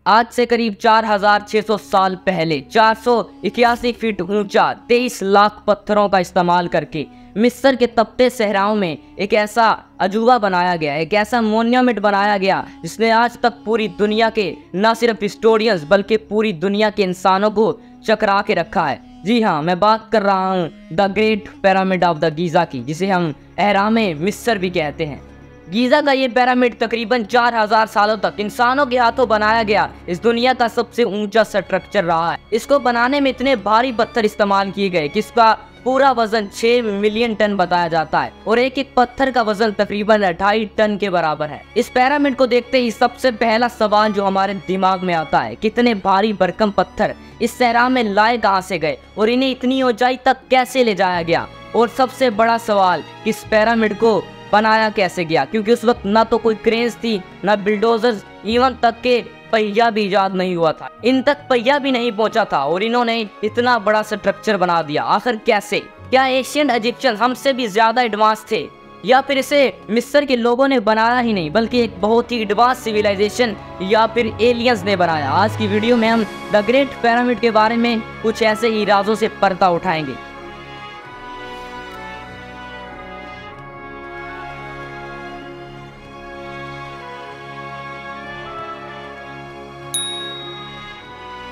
आज से करीब 4600 साल पहले 481 फीट ऊंचा 23 लाख पत्थरों का इस्तेमाल करके मिस्र के तपते सहराओं में एक ऐसा अजूबा बनाया गया, एक ऐसा मोन्यूमेंट बनाया गया जिसने आज तक पूरी दुनिया के न सिर्फ हिस्टोरियंस बल्कि पूरी दुनिया के इंसानों को चकरा के रखा है। जी हाँ, मैं बात कर रहा हूँ the great pyramid of the Giza की, जिसे हम एहराम मिस्र भी कहते हैं। गीज़ा का ये पिरामिड तकरीबन 4000 सालों तक इंसानों के हाथों बनाया गया इस दुनिया का सबसे ऊंचा स्ट्रक्चर रहा है। इसको बनाने में इतने भारी पत्थर इस्तेमाल किए गए कि इसका पूरा वजन 6 मिलियन टन बताया जाता है और एक एक पत्थर का वजन तकरीबन 2.5 टन के बराबर है। इस पिरामिड को देखते ही सबसे पहला सवाल जो हमारे दिमाग में आता है, कितने भारी भरकम पत्थर इस सहरा में लाए कहाँ से गए और इन्हें इतनी ऊंचाई तक कैसे ले जाया गया। और सबसे बड़ा सवाल, इस पिरामिड को बनाया कैसे गया, क्योंकि उस वक्त ना तो कोई क्रेन्स थी, ना बिल्डोजर्स, इवन तक के पहिया भी इजाद नहीं हुआ था। इन तक पहिया भी नहीं पहुंचा था और इन्होंने इतना बड़ा स्ट्रक्चर बना दिया। आखिर कैसे? क्या एशियन इजिप्शियन हमसे भी ज्यादा एडवांस थे, या फिर इसे मिस्र के लोगों ने बनाया ही नहीं बल्कि एक बहुत ही एडवांस सिविलाइजेशन या फिर एलियंस ने बनाया? आज की वीडियो में हम द ग्रेट पिरामिड के बारे में कुछ ऐसे ही राजों से पर्दा उठाएंगे।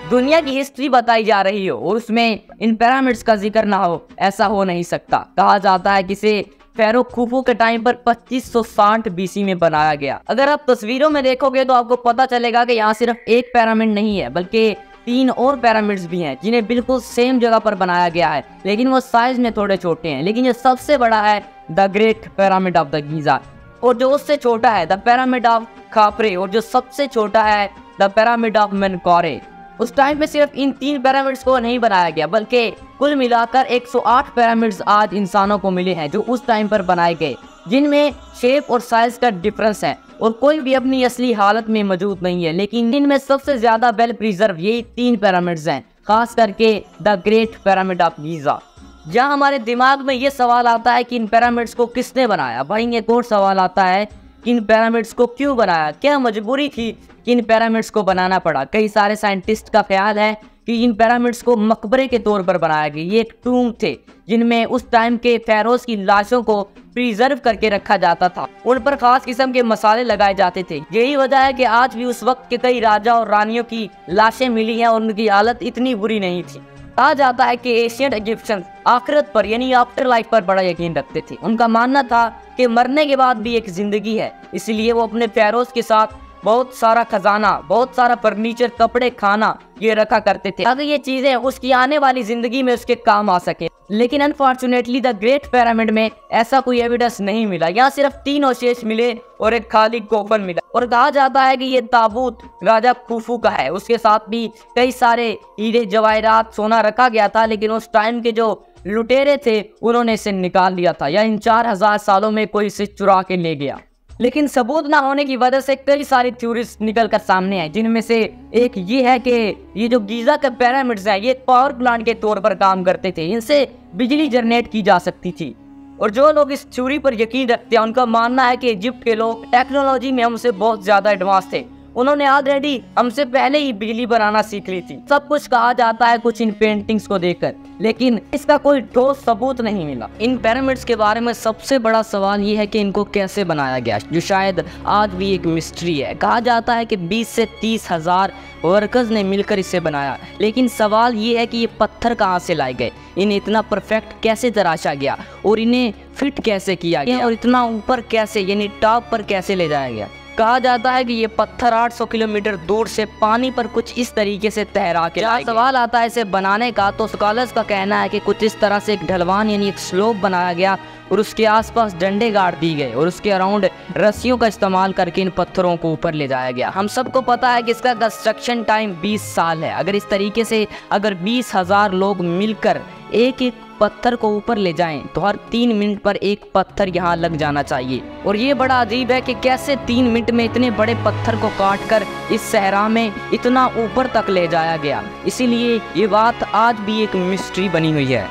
दुनिया की हिस्ट्री बताई जा रही हो और उसमें इन पिरामिड्स का जिक्र ना हो, ऐसा हो नहीं सकता। कहा जाता है कि इसे फेरो खुफू के टाइम पर 2560 बीसी में बनाया गया। अगर आप तस्वीरों में देखोगे तो आपको पता चलेगा कि यहाँ सिर्फ एक पिरामिड नहीं है बल्कि 3 और पिरामिड्स भी हैं जिन्हें बिल्कुल सेम जगह पर बनाया गया है, लेकिन वो साइज में थोड़े छोटे हैं। लेकिन ये सबसे बड़ा है the great pyramid of the Giza, और जो उससे छोटा है द पिरामिड ऑफ खाफरे, और जो सबसे छोटा है द पिरामिड ऑफ मेनकारे। उस टाइम पे सिर्फ इन 3 पिरामिड्स को नहीं बनाया गया बल्कि कुल मिलाकर 108 पिरामिड्स आज इंसानों को मिले हैं जो उस टाइम पर बनाए गए, जिनमें शेप और साइज का डिफरेंस है और कोई भी अपनी असली हालत में मौजूद नहीं है। लेकिन इनमें सबसे ज्यादा वेल प्रिजर्व यही 3 पिरामिड्स हैं, खास करके the great pyramid of Giza. जहाँ हमारे दिमाग में ये सवाल आता है कि इन पिरामिड्स को किसने बनाया। भाई एक और सवाल आता है कि इन पिरामिड्स को क्यों बनाया, क्या मजबूरी थी कि इन पिरामिड्स को बनाना पड़ा। कई सारे साइंटिस्ट का ख्याल है कि इन पिरामिड्स को मकबरे के तौर पर बनाया गया। ये एक टूम थे जिनमें उस टाइम के फेरोज की लाशों को प्रिजर्व करके रखा जाता था, उन पर खास किस्म के मसाले लगाए जाते थे। यही वजह है कि आज भी उस वक्त के कई राजा और रानियों की लाशें मिली हैं और उनकी हालत इतनी बुरी नहीं थी। कहा जाता है कि एशियन इजिप्शियंस आखिरत पर यानी आफ्टर लाइफ पर बड़ा यकीन रखते थे। उनका मानना था कि मरने के बाद भी एक जिंदगी है, इसलिए वो अपने फेरोज के साथ बहुत सारा खजाना, बहुत सारा फर्नीचर, कपड़े, खाना ये रखा करते थे ताकि ये चीजें उसकी आने वाली जिंदगी में उसके काम आ सके। लेकिन अनफॉर्चुनेटली द ग्रेट पिरामिड में ऐसा कोई एविडेंस नहीं मिला। यहाँ सिर्फ 3 अवशेष मिले और एक खाली कोफन मिला, और कहा जाता है कि ये ताबूत राजा खुफू का है। उसके साथ भी कई सारे हीरे जवाहरात, सोना रखा गया था, लेकिन उस टाइम के जो लुटेरे थे उन्होंने इसे निकाल लिया था, या इन 4000 सालों में कोई इसे चुरा के ले गया। लेकिन सबूत ना होने की वजह से कई सारी थ्योरीज निकल कर सामने आई, जिनमें से एक ये है कि ये जो गीज़ा के पिरामिड्स हैं ये पावर प्लांट के तौर पर काम करते थे, इनसे बिजली जनरेट की जा सकती थी। और जो लोग इस थ्योरी पर यकीन रखते हैं उनका मानना है कि इजिप्ट के लोग टेक्नोलॉजी में हमसे बहुत ज्यादा एडवांस थे, उन्होंने ऑलरेडी हमसे पहले ही बिजली बनाना सीख ली थी। सब कुछ कहा जाता है कुछ इन पेंटिंग्स को देखकर, लेकिन इसका कोई ठोस सबूत नहीं मिला। इन पिरामिड्स के बारे में सबसे बड़ा सवाल ये है कि इनको कैसे बनाया गया, जो शायद आज भी एक मिस्ट्री है। कहा जाता है कि 20 से 30 हजार वर्कर्स ने मिलकर इसे बनाया, लेकिन सवाल ये है कि ये पत्थर कहाँ से लाए गए, इन्हें इतना परफेक्ट कैसे तराशा गया और इन्हें फिट कैसे किया गया और इतना ऊपर कैसे यानी टॉप पर कैसे ले जाया गया। कहा जाता है कि ये पत्थर 800 किलोमीटर दूर से पानी पर कुछ इस तरीके से तैरा के लाए गए। सवाल आता है इसे बनाने का, तो स्कॉलर्स का कहना है कि कुछ इस तरह से एक ढलवान यानी एक स्लोप बनाया गया और उसके आसपास डंडे गाड़ दिए गए और उसके अराउंड रस्सियों का इस्तेमाल करके इन पत्थरों को ऊपर ले जाया गया। हम सबको पता है कि इसका कंस्ट्रक्शन टाइम 20 साल है। अगर इस तरीके से अगर 20,000 लोग मिलकर एक एक पत्थर को ऊपर ले जाएं तो हर 3 मिनट पर एक पत्थर यहाँ लग जाना चाहिए। और ये बड़ा अजीब है कि कैसे 3 मिनट में इतने बड़े पत्थर को काट कर इस सहरा में इतना ऊपर तक ले जाया गया। इसीलिए ये बात आज भी एक मिस्ट्री बनी हुई है।